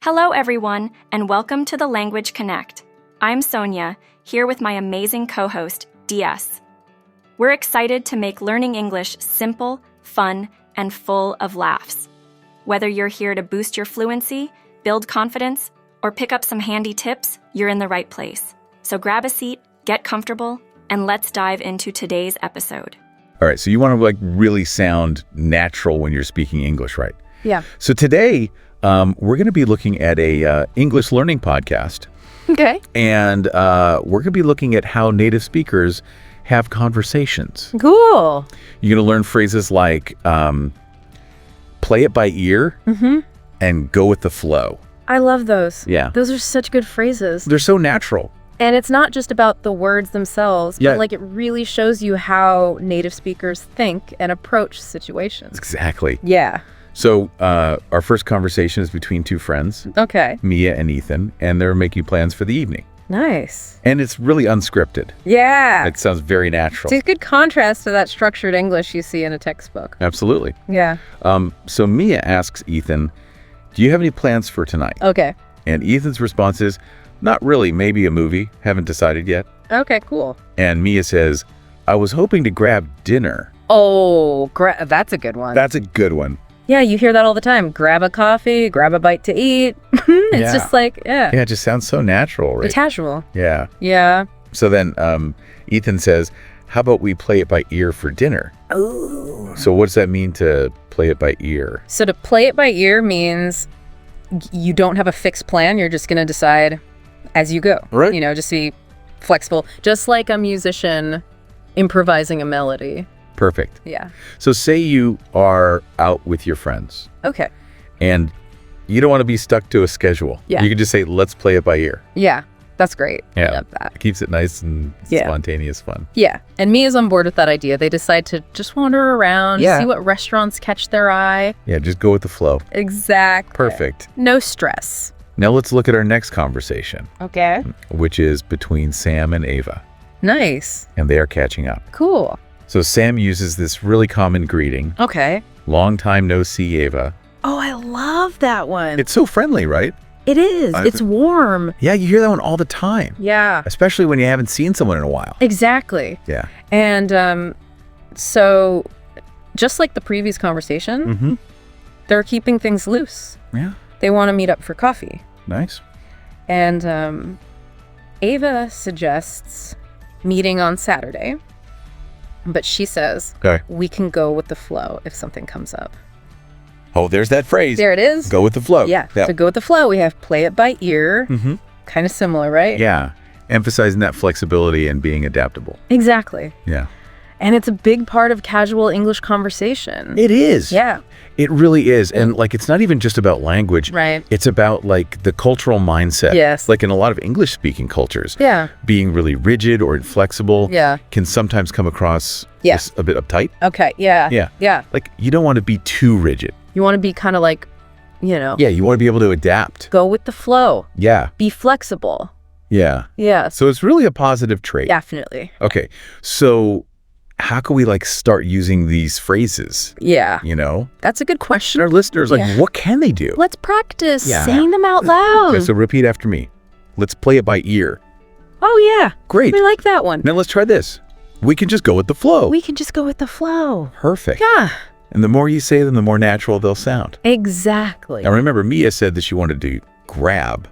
Hello, everyone, and welcome to the Language Connect. I'm Sonia, here with my amazing co-host, DS. We're excited to make learning English simple, fun, and full of laughs. Whether you're here to boost your fluency, build confidence, or pick up some handy tips, you're in the right place. So grab a seat, get comfortable, and let's dive into today's episode. All right, so you want to really sound natural when you're speaking English, right? Yeah. So today, we're going to be looking at a English learning podcast. Okay. And we're going to be looking at how native speakers have conversations. Cool. You're going to learn phrases like play it by ear and go with the flow. I love those. Yeah. Those are such good phrases. They're so natural. And it's not just about the words themselves, Yeah. but it really shows you how native speakers think and approach situations. Exactly. Yeah. So our first conversation is between two friends, Okay. Mia and Ethan, and they're making plans for the evening. Nice. And it's really unscripted. Yeah. It sounds very natural. It's a good contrast to that structured English you see in a textbook. Absolutely. Yeah. So Mia asks Ethan, do you have any plans for tonight? Okay. And Ethan's response is, not really, maybe a movie. Haven't decided yet. Okay, cool. And Mia says, I was hoping to grab dinner. Oh, that's a good one. That's a good one. Yeah, you hear that all the time. Grab a coffee, grab a bite to eat. It's Yeah. just like, Yeah, it just sounds so natural, right? casual. Yeah. Yeah. So then Ethan says, how about we play it by ear for dinner? Ooh. So what does that mean to play it by ear? So to play it by ear means you don't have a fixed plan. You're just going to decide as you go. Right. You know, just be flexible. Just like a musician improvising a melody. Perfect. Yeah. So say you are out with your friends Okay. and you don't want to be stuck to a schedule. Yeah. You can just say, let's play it by ear. Yeah. That's great. I Yeah. love that. It keeps it nice and Yeah. spontaneous fun. Yeah. And Mia's on board with that idea. They decide to just wander around, Yeah. see what restaurants catch their eye. Yeah, just go with the flow. Exactly. Perfect. No stress. Now let's look at our next conversation, Okay. which is between Sam and Ava, Nice. and they are catching up. Cool. So Sam uses this really common greeting, Okay. long time no see, Ava. Oh, I love that one. It's so friendly, right? It is. I- It's warm. Yeah, you hear that one all the time, Yeah. especially when you haven't seen someone in a while. Exactly. Yeah. And so just like the previous conversation, they're keeping things loose. Yeah, They want to meet up for coffee. nice. And Ava suggests meeting on Saturday, but she says Okay. we can go with the flow if something comes up. Oh, there's that phrase. There it is. Go with the flow. Yeah. To go with the flow, we have play it by ear. Mm-hmm. Kind of similar, right? Yeah. Emphasizing that flexibility and being adaptable. Exactly. Yeah. And it's a big part of casual English conversation. It is. Yeah. It really is. And like, it's not even just about language. Right. It's about like the cultural mindset. Yes. Like in a lot of English speaking cultures. Yeah. Being really rigid or inflexible. Yeah. Can sometimes come across Yeah. just a bit uptight. Okay. Yeah. Yeah. Yeah. Like you don't want to be too rigid. You want to be kind of like, Yeah. You want to be able to adapt. go with the flow. Yeah. Be flexible. Yeah. Yes. So it's really a positive trait. Definitely. Okay. So how can we like start using these phrases? Yeah. You know? That's a good And question. our listeners, like, Yeah. what can they do? Let's practice Yeah. saying them out loud. Okay, so repeat after me. Let's play it by ear. Oh, yeah. Great. We like that one. Now let's try this. We can just go with the flow. We can just go with the flow. Perfect. Yeah. And the more you say them, the more natural they'll sound. Exactly. Now remember, Mia said that she wanted to grab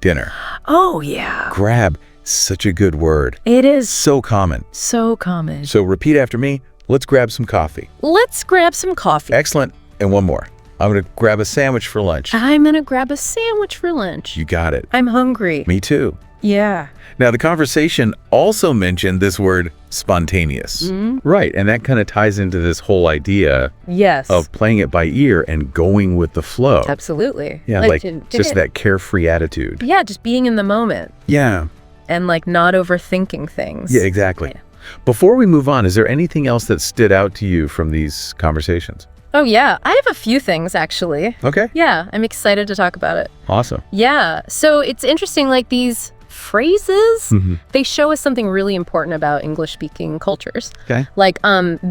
dinner. Oh, yeah. Grab, such a good word. It is So common. so common. So repeat after me. Let's grab some coffee. Let's grab some coffee. Excellent. And one more. I'm going to grab a sandwich for lunch. I'm going to grab a sandwich for lunch. You got it. I'm hungry. Me too. Yeah. Now, the conversation also mentioned this word spontaneous. Right. And that kind of ties into this whole idea Yes. of playing it by ear and going with the flow. Absolutely. Yeah, like just that carefree attitude. Yeah, just being in the moment Yeah. and like not overthinking things. Yeah, exactly. Yeah. Before we move on, is there anything else that stood out to you from these conversations? Oh, yeah. I have a few things, actually. Okay. Yeah, I'm excited to talk about it. Awesome. Yeah. So it's interesting, like these phrases, they show us something really important about English-speaking cultures. Okay. Like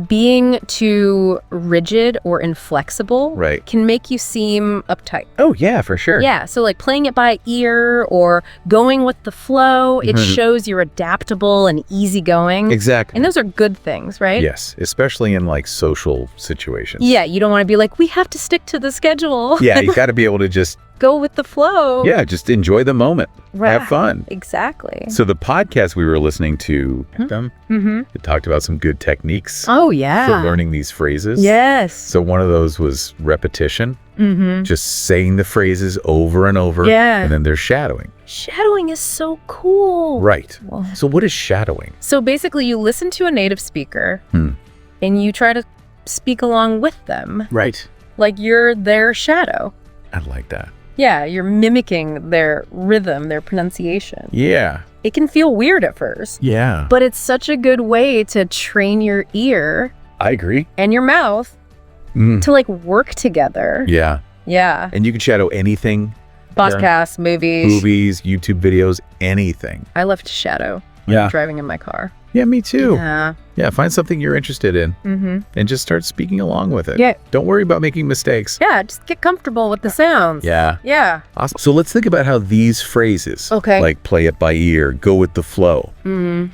being too rigid or inflexible can make you seem uptight. Oh, yeah, for sure. Yeah, so like playing it by ear or going with the flow, it shows you're adaptable and easygoing. Exactly. And those are good things, right? Yes, especially in like social situations. Yeah, you don't want to be like, we have to stick to the schedule. Yeah, you got to be able to just go with the flow. Yeah, just enjoy the moment. Right. Have fun. Exactly. So the podcast we were listening to, it talked about some good techniques Oh, yeah. for learning these phrases. Yes. So one of those was repetition, just saying the phrases over and over. Yeah. And then there's shadowing. Shadowing is so cool. Right. So what is shadowing? So basically you listen to a native speaker and you try to speak along with them. Right. Like you're their shadow. I like that. Yeah, you're mimicking their rhythm, their pronunciation. Yeah. It can feel weird at first. Yeah. But it's such a good way to train your ear I agree. and your mouth to like work together. Yeah. Yeah. And you can shadow anything. Podcasts, movies, YouTube videos, anything. I love to shadow when I'm driving in my car. Yeah, me too. Yeah. Yeah, find something you're interested in and just start speaking along with it. Yeah. Don't worry about making mistakes. Yeah, just get comfortable with the sounds. Yeah. Yeah. Awesome. So let's think about how these phrases, like play it by ear, go with the flow,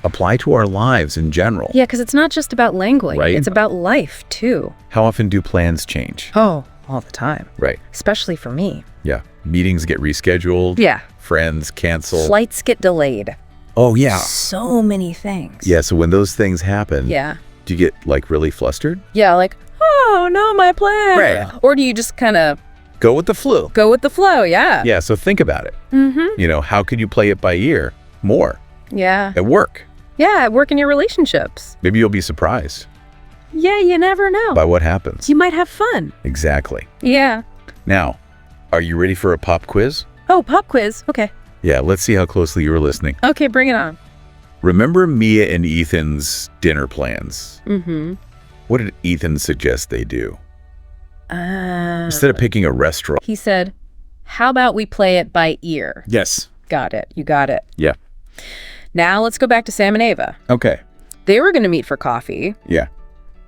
apply to our lives in general. Yeah, because it's not just about language. Right. It's about life, too. How often do plans change? Oh, all the time. Right. Especially for me. Yeah. Meetings get rescheduled. Yeah. Friends cancel. Flights get delayed. Oh, yeah. So many things. Yeah, so when those things happen, do you get like really flustered? Yeah, like, oh, no, my plan. Right. Or do you just kind of go with the flow? Go with the flow, yeah. Yeah, so think about it. You know, how could you play it by ear more? Yeah. At work. Yeah, at work in your relationships. Maybe you'll be surprised Yeah, you never know. by what happens. You might have fun. Exactly. Yeah. Now, are you ready for a pop quiz? Oh, pop quiz. Okay. Yeah, let's see how closely you were listening. Okay, bring it on. Remember Mia and Ethan's dinner plans? What did Ethan suggest they do? Instead of picking a restaurant. He said, how about we play it by ear? Yes. Got it. You got it. Yeah. Now let's go back to Sam and Ava. Okay. They were going to meet for coffee, Yeah.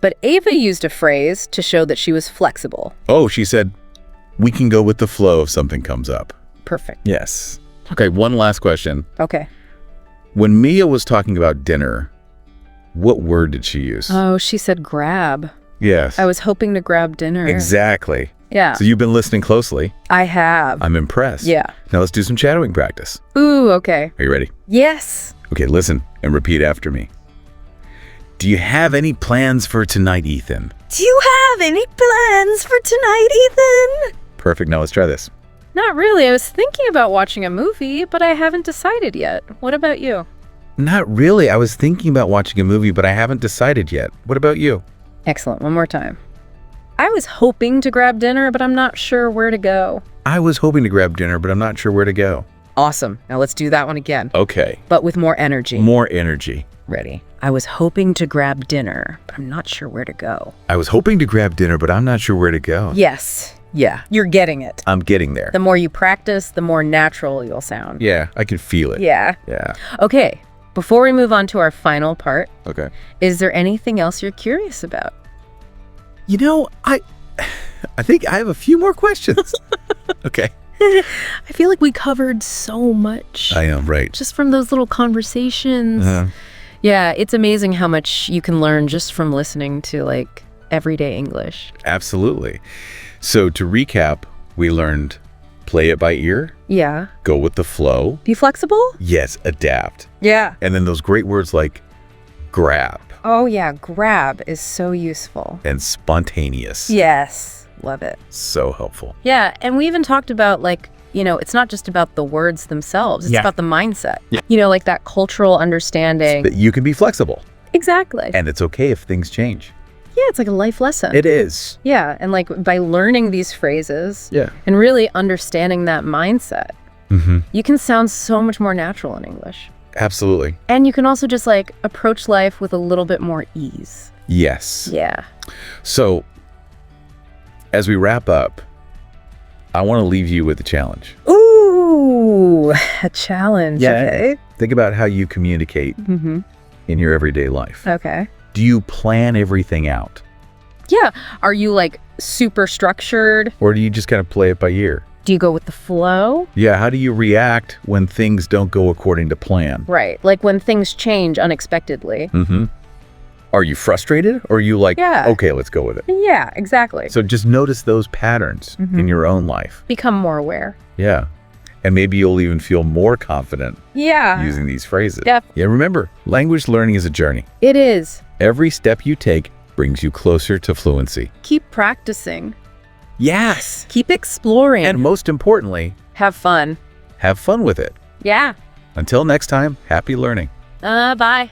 but Ava used a phrase to show that she was flexible. Oh, she said, we can go with the flow if something comes up. Perfect. Yes. Okay, one last question. Okay. When Mia was talking about dinner, what word did she use? Oh, she said grab. Yes. I was hoping to grab dinner. Exactly. Yeah. So you've been listening closely. I have. I'm impressed. Yeah. Now let's do some shadowing practice. Ooh, okay. Are you ready? Yes. Okay, listen and repeat after me. Do you have any plans for tonight, Ethan? Do you have any plans for tonight, Ethan? Perfect. Now let's try this. Not really. I was thinking about watching a movie, but I haven't decided yet. What about you? Not really. I was thinking about watching a movie, but I haven't decided yet. What about you? Excellent. One more time. I was hoping to grab dinner, but I'm not sure where to go. I was hoping to grab dinner, but I'm not sure where to go. Awesome. Now let's do that one again. Okay. But with more energy. More energy. Ready. I was hoping to grab dinner, but I'm not sure where to go. I was hoping to grab dinner, but I'm not sure where to go. Yes. Yeah. You're getting it. I'm getting there. The more you practice, the more natural you'll sound. Yeah, I can feel it. Yeah. Yeah. Okay. Before we move on to our final part, Okay. is there anything else you're curious about? You know, I think I have a few more questions. Okay. I feel like we covered so much. I am, right. Just from those little conversations. Yeah, it's amazing how much you can learn just from listening to like everyday English. Absolutely. So to recap, we learned play it by ear, Yeah. go with the flow. Be flexible? Yes, adapt. Yeah. And then those great words like grab Oh yeah, grab is so useful. and spontaneous. Yes. Love it. So helpful. Yeah, and we even talked about like, you know, it's not just about the words themselves. It's about the mindset. Yeah. You know, like that cultural understanding. That you can be flexible Exactly. and it's okay if things change. Yeah, it's like a life lesson. It is. Yeah, and like by learning these phrases Yeah. and really understanding that mindset, you can sound so much more natural in English. Absolutely. And you can also just like approach life with a little bit more ease. Yes. Yeah. So as we wrap up, I want to leave you with a challenge. Ooh, Ooh, a challenge. Yeah. Okay. Think about how you communicate in your everyday life. Okay. Do you plan everything out? Yeah. Are you like super structured? Or do you just kind of play it by ear? Do you go with the flow? Yeah, how do you react when things don't go according to plan? Right. Like when things change unexpectedly. Are you frustrated or are you like, Yeah. okay, let's go with it? Yeah, exactly. So just notice those patterns in your own life. Become more aware. Yeah. And maybe you'll even feel more confident Yeah. using these phrases. Yep. Yeah, remember, language learning is a journey. It is. Every step you take brings you closer to fluency. Keep practicing. Yes. Keep exploring. And most importantly, have fun. have fun with it. Yeah. Until next time, happy learning. Bye.